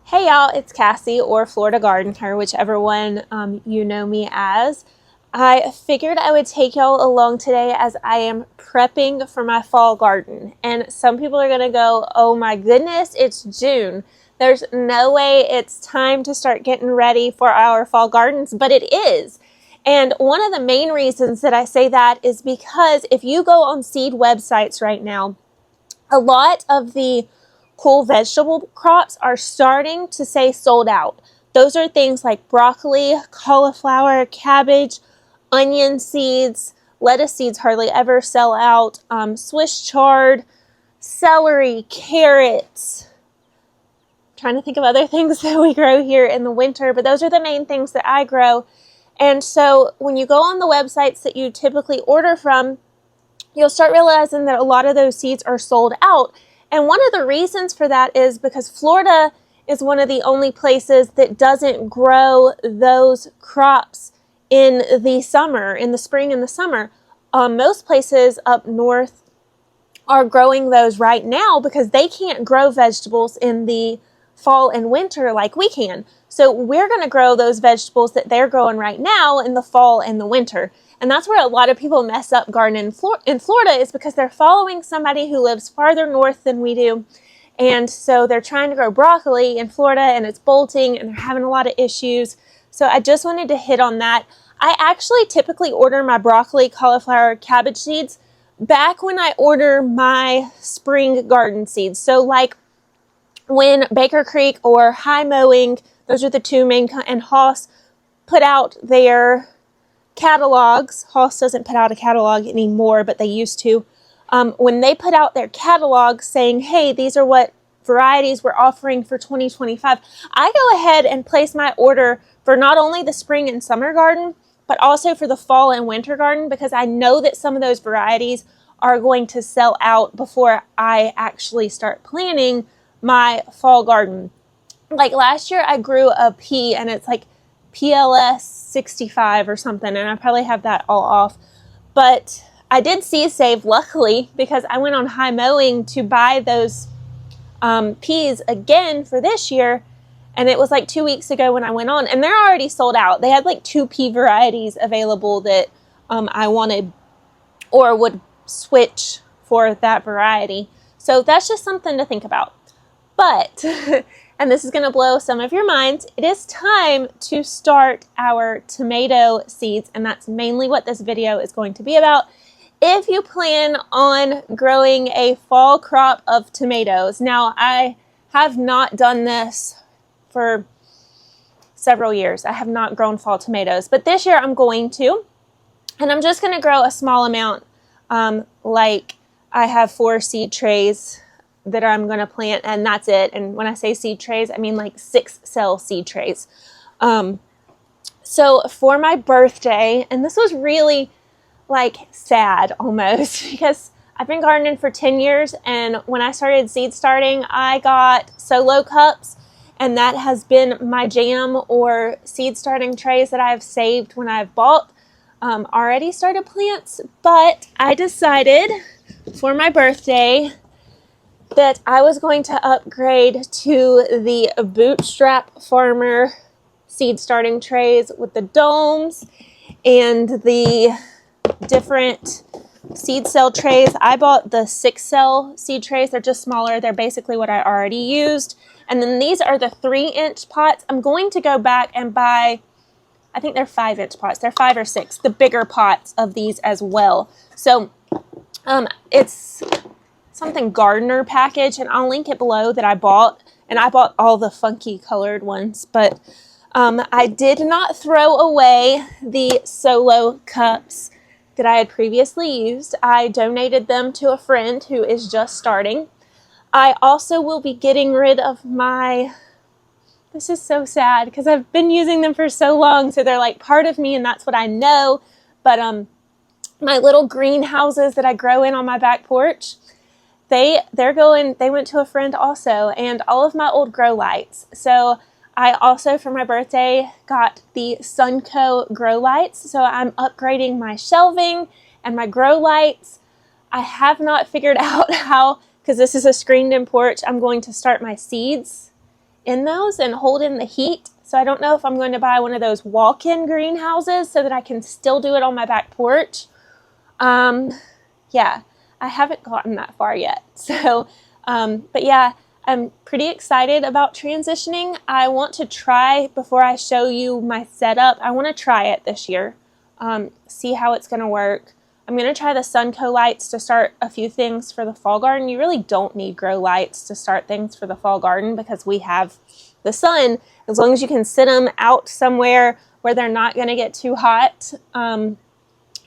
Hey y'all, it's Cassie or Florida Gardener, whichever one you know me as. I figured I would take y'all along today as I am prepping for my fall garden. And some people are going to go, oh my goodness, it's June. There's no way it's time to start getting ready for our fall gardens, but it is. And one of the main reasons that I say that is because if you go on seed websites right now, a lot of the cool vegetable crops are starting to say sold out. Those are things like broccoli, cauliflower, cabbage, onion seeds, lettuce seeds hardly ever sell out, Swiss chard, celery, carrots. I'm trying to think of other things that we grow here in the winter, but those are the main things that I grow. And so when you go on the websites that you typically order from, you'll start realizing that a lot of those seeds are sold out. And one of the reasons for that is because Florida is one of the only places that doesn't grow those crops in the summer, in the spring and the summer. Most places up north are growing those right now because they can't grow vegetables in the fall and winter like we can. So we're going to grow those vegetables that they're growing right now in the fall and the winter. And that's where a lot of people mess up gardening in Florida, is because they're following somebody who lives farther north than we do. And so they're trying to grow broccoli in Florida and it's bolting and they're having a lot of issues. So I just wanted to hit on that. I actually typically order my broccoli, cauliflower, cabbage seeds back when I order my spring garden seeds. So like when Baker Creek or High Mowing, those are the two main, and Hoss put out their catalogs. Hoss doesn't put out a catalog anymore, but they used to. When they put out their catalog saying, hey, these are what varieties we're offering for 2025, I go ahead and place my order for not only the spring and summer garden, but also for the fall and winter garden, because I know that some of those varieties are going to sell out before I actually start planning my fall garden. Like last year I grew a pea and it's like PLS 65 or something, and I probably have that all off. But I did seed save, luckily, because I went on High Mowing to buy those peas again for this year, and it was like 2 weeks ago when I went on, and they're already sold out. They had like 2 pea varieties available that I wanted or would switch for that variety. So that's just something to think about. But, and this is going to blow some of your minds, it is time to start our tomato seeds, and that's mainly what this video is going to be about. If you plan on growing a fall crop of tomatoes, now I have not done this for several years. I have not grown fall tomatoes, but this year I'm going to, and I'm just going to grow a small amount. Like I have 4 seed trays that I'm going to plant, and that's it. And when I say seed trays, I mean like 6 cell seed trays. So for my birthday, and this was really like sad almost, because I've been gardening for 10 years, and when I started seed starting, I got solo cups, and that has been my jam, or seed starting trays that I've saved when I've bought already started plants. But I decided for my birthday that I was going to upgrade to the Bootstrap Farmer seed starting trays with the domes and the different seed cell trays. I bought the 6 cell seed trays. They're just smaller. They're basically what I already used. And then these are the 3-inch pots. I'm going to go back and buy, I think they're 5-inch pots. They're 5 or 6, the bigger pots of these as well. So it's something gardener package, and I'll link it below, that I bought, and I bought all the funky colored ones. But I did not throw away the solo cups that I had previously used. I donated them to a friend who is just starting. I also will be getting rid of my, this is so sad because I've been using them for so long, so they're like part of me and that's what I know. But my little greenhouses that I grow in on my back porch, they went to a friend also, and all of my old grow lights. So I also, for my birthday, got the Sunco grow lights. So I'm upgrading my shelving and my grow lights. I have not figured out how, because this is a screened-in porch, I'm going to start my seeds in those and hold in the heat. So I don't know if I'm going to buy one of those walk-in greenhouses so that I can still do it on my back porch. Yeah, I haven't gotten that far yet. So, but yeah, I'm pretty excited about transitioning. I want to try, before I show you my setup, I want to try it this year, see how it's going to work. I'm going to try the Sunco lights to start a few things for the fall garden. You really don't need grow lights to start things for the fall garden because we have the sun. As long as you can sit them out somewhere where they're not going to get too hot,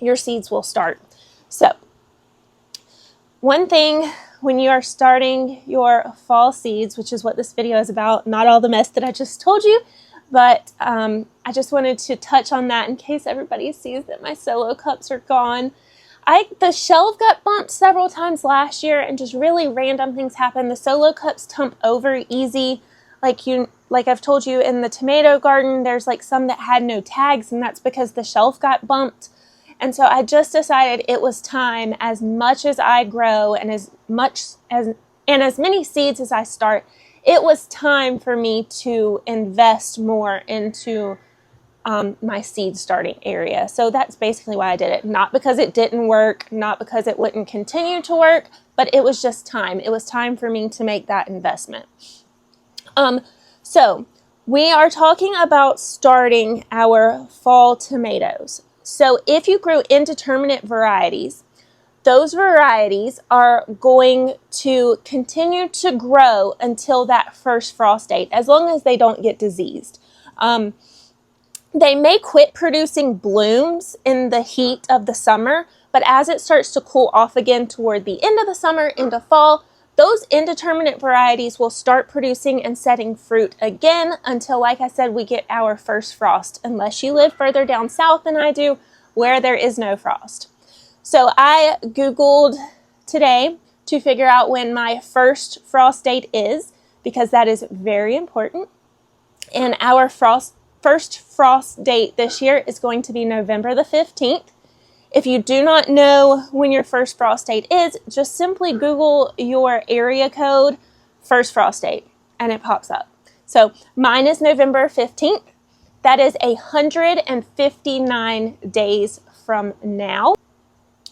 your seeds will start. So, one thing when you are starting your fall seeds, which is what this video is about, not all the mess that I just told you, but I just wanted to touch on that in case everybody sees that my solo cups are gone. The shelf got bumped several times last year and just really random things happened. The solo cups tump over easy. Like I've told you in the tomato garden, there's like some that had no tags, and that's because the shelf got bumped. And so I just decided it was time, as much as I grow and as many seeds as I start, it was time for me to invest more into my seed starting area. So that's basically why I did it. Not because it didn't work, not because it wouldn't continue to work, but it was just time. It was time for me to make that investment. So we are talking about starting our fall tomatoes. So if you grew indeterminate varieties, those varieties are going to continue to grow until that first frost date, as long as they don't get diseased. They may quit producing blooms in the heat of the summer, but as it starts to cool off again toward the end of the summer into fall, those indeterminate varieties will start producing and setting fruit again until, like I said, we get our first frost, unless you live further down south than I do, where there is no frost. So I Googled today to figure out when my first frost date is, because that is very important. And our first frost date this year is going to be November the 15th. If you do not know when your first frost date is, just simply Google your area code, first frost date, and it pops up. So mine is November 15th. That is 159 days from now.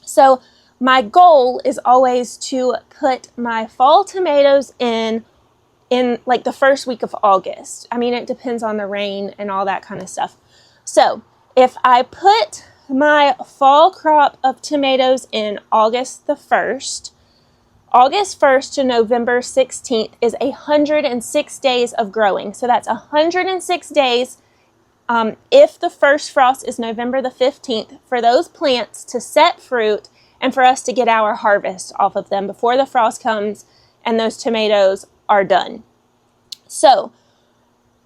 So my goal is always to put my fall tomatoes in like the first week of August. I mean, it depends on the rain and all that kind of stuff. So if I put my fall crop of tomatoes in August the 1st, August 1st to November 16th is 106 days of growing. So that's 106 days if the first frost is November the 15th, for those plants to set fruit and for us to get our harvest off of them before the frost comes and those tomatoes are done. So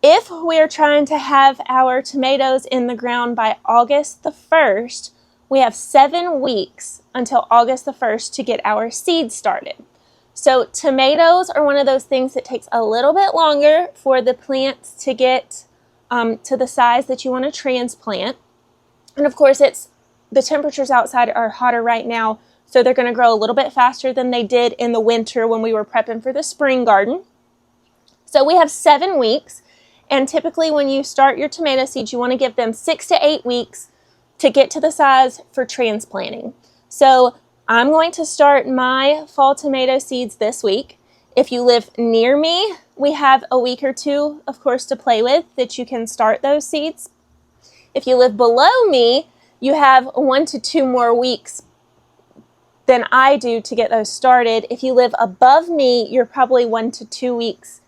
if we're trying to have our tomatoes in the ground by August the 1st, we have 7 weeks until August the 1st to get our seeds started. So tomatoes are one of those things that takes a little bit longer for the plants to get to the size that you want to transplant. And of course, the temperatures outside are hotter right now, so they're going to grow a little bit faster than they did in the winter when we were prepping for the spring garden. So we have 7 weeks. And typically when you start your tomato seeds, you want to give them 6 to 8 weeks to get to the size for transplanting. So I'm going to start my fall tomato seeds this week. If you live near me, we have a week or two, of course, to play with that you can start those seeds. If you live below me, you have 1 to 2 more weeks than I do to get those started. If you live above me, you're probably 1 to 2 weeks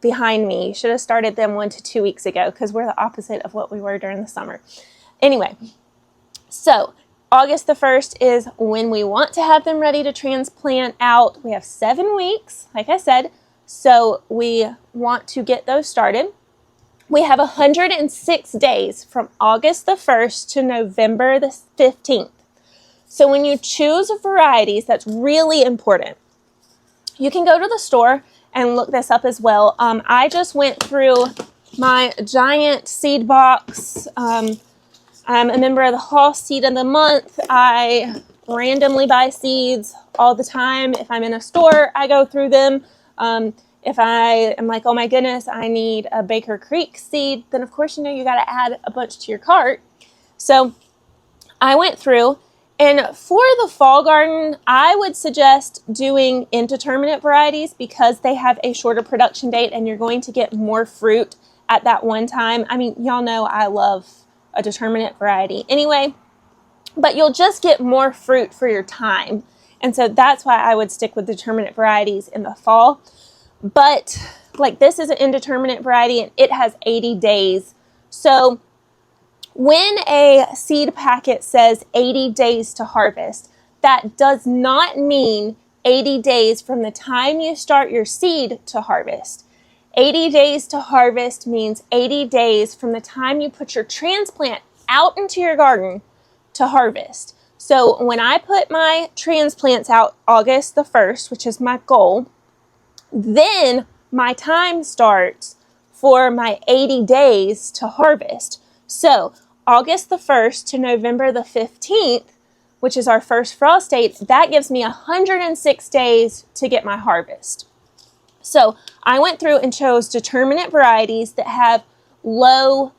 behind me. You should have started them 1 to 2 weeks ago because we're the opposite of what we were during the summer. Anyway, so August the 1st is when we want to have them ready to transplant out. We have 7 weeks, like I said, so we want to get those started. We have 106 days from August the 1st to November the 15th. So when you choose varieties, that's really important. You can go to the store and look this up as well. I just went through my giant seed box. I'm a member of the Hoss Seed of the Month. I randomly buy seeds all the time. If I'm in a store, I go through them. If I am like, oh my goodness, I need a Baker Creek seed, then of course, you know, you got to add a bunch to your cart. So I went through, and for the fall garden, I would suggest doing indeterminate varieties because they have a shorter production date and you're going to get more fruit at that one time. I mean, y'all know I love a determinate variety anyway, but you'll just get more fruit for your time. And so that's why I would stick with determinate varieties in the fall. But like this is an indeterminate variety and it has 80 days. So when a seed packet says 80 days to harvest, that does not mean 80 days from the time you start your seed to harvest. 80 days to harvest means 80 days from the time you put your transplant out into your garden to harvest. So when I put my transplants out August the 1st, which is my goal, then my time starts for my 80 days to harvest. So August the 1st to November the 15th, which is our first frost date, that gives me 106 days to get my harvest. So I went through and chose determinate varieties that have low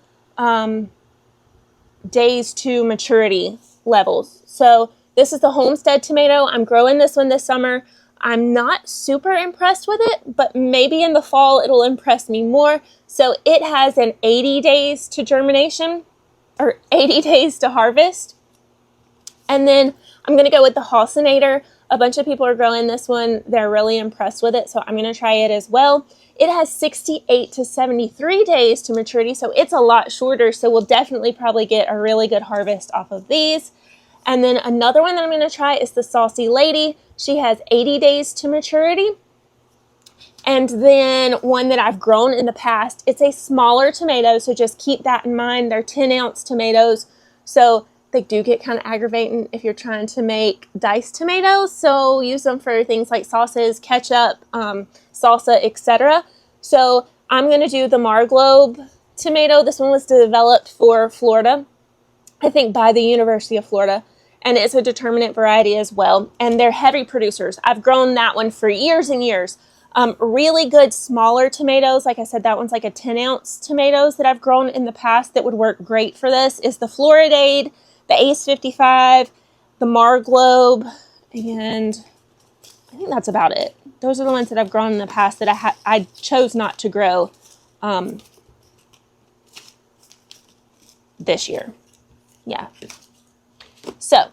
days to maturity levels. So this is the Homestead tomato. I'm growing this one this summer. I'm not super impressed with it, but maybe in the fall it'll impress me more. So it has an 80 days to germination, or 80 days to harvest. And then I'm going to go with the Halcinator. A bunch of people are growing this one. They're really impressed with it, so I'm going to try it as well. It has 68 to 73 days to maturity, so it's a lot shorter, so we'll definitely probably get a really good harvest off of these. And then another one that I'm going to try is the Saucy Lady. She has 80 days to maturity. And then one that I've grown in the past, it's a smaller tomato, so just keep that in mind. They're 10-ounce tomatoes, so they do get kind of aggravating if you're trying to make diced tomatoes, so use them for things like sauces, ketchup, salsa, etc. So I'm going to do the Marglobe tomato. This one was developed for Florida, I think by the University of Florida, and it's a determinate variety as well, and they're heavy producers. I've grown that one for years and years. Really good smaller tomatoes. Like I said, that one's like a 10-ounce tomatoes that I've grown in the past that would work great for this is the Floridade, the Ace 55, the Marglobe, and I think that's about it. Those are the ones that I've grown in the past that I chose not to grow this year. Yeah. So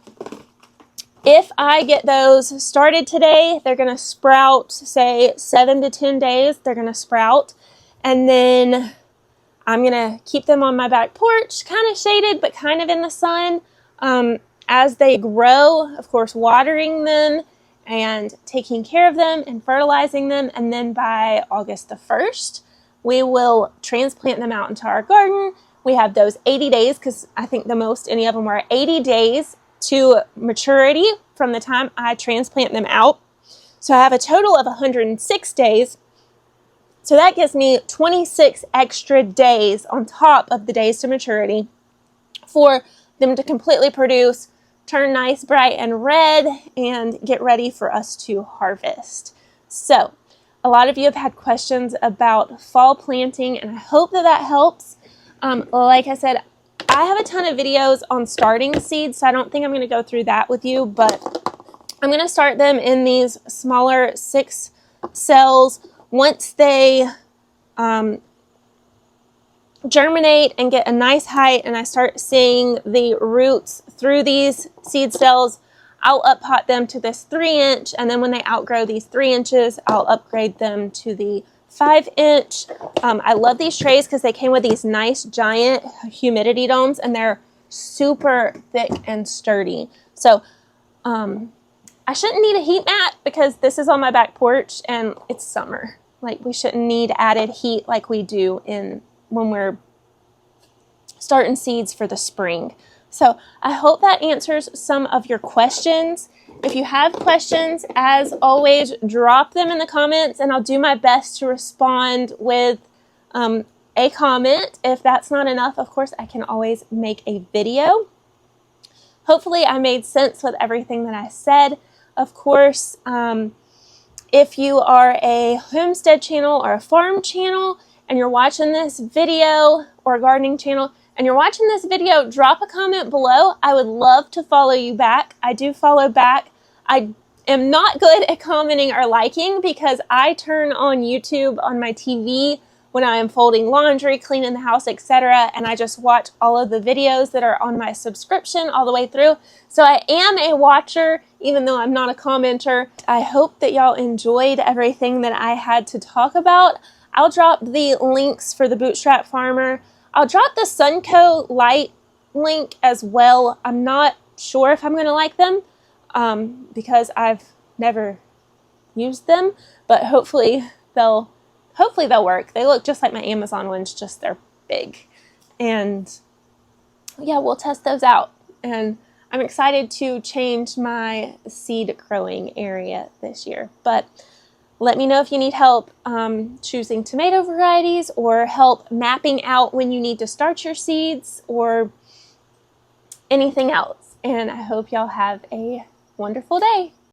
if I get those started today, they're going to sprout, say 7 to 10 days, they're going to sprout. And then I'm going to keep them on my back porch, kind of shaded, but kind of in the sun. As they grow, of course, watering them and taking care of them and fertilizing them. And then by August the 1st, we will transplant them out into our garden. We have those 80 days, because I think the most any of them are 80 days to maturity from the time I transplant them out. So I have a total of 106 days. So that gives me 26 extra days on top of the days to maturity for them to completely produce, turn nice, bright, and red, and get ready for us to harvest. So a lot of you have had questions about fall planting, and I hope that that helps. Like I said, I have a ton of videos on starting seeds, so I don't think I'm going to go through that with you, but I'm going to start them in these smaller 6 cells. Once they germinate and get a nice height and I start seeing the roots through these seed cells, I'll up pot them to this 3-inch, and then when they outgrow these 3 inches, I'll upgrade them to the 5-inch. I love these trays because they came with these nice giant humidity domes, and they're super thick and sturdy. So I shouldn't need a heat mat because this is on my back porch and it's summer. Like, we shouldn't need added heat like we do when we're starting seeds for the spring. So I hope that answers some of your questions. If you have questions, as always, drop them in the comments and I'll do my best to respond with a comment. If that's not enough, of course, I can always make a video. Hopefully I made sense with everything that I said. Of course, If you are a homestead channel or a farm channel and you're watching this video, or a gardening channel and you're watching this video, drop a comment below. I would love to follow you back. I do follow back. I am not good at commenting or liking because I turn on YouTube on my TV when I am folding laundry, cleaning the house, etc. And I just watch all of the videos that are on my subscription all the way through. So I am a watcher, even though I'm not a commenter. I hope that y'all enjoyed everything that I had to talk about. I'll drop the links for the Bootstrap Farmer. I'll drop the Sunco Light link as well. I'm not sure if I'm going to like them because I've never used them, but hopefully they'll work. They look just like my Amazon ones, just they're big. And yeah, we'll test those out. And I'm excited to change my seed growing area this year. But let me know if you need help choosing tomato varieties or help mapping out when you need to start your seeds or anything else. And I hope y'all have a wonderful day.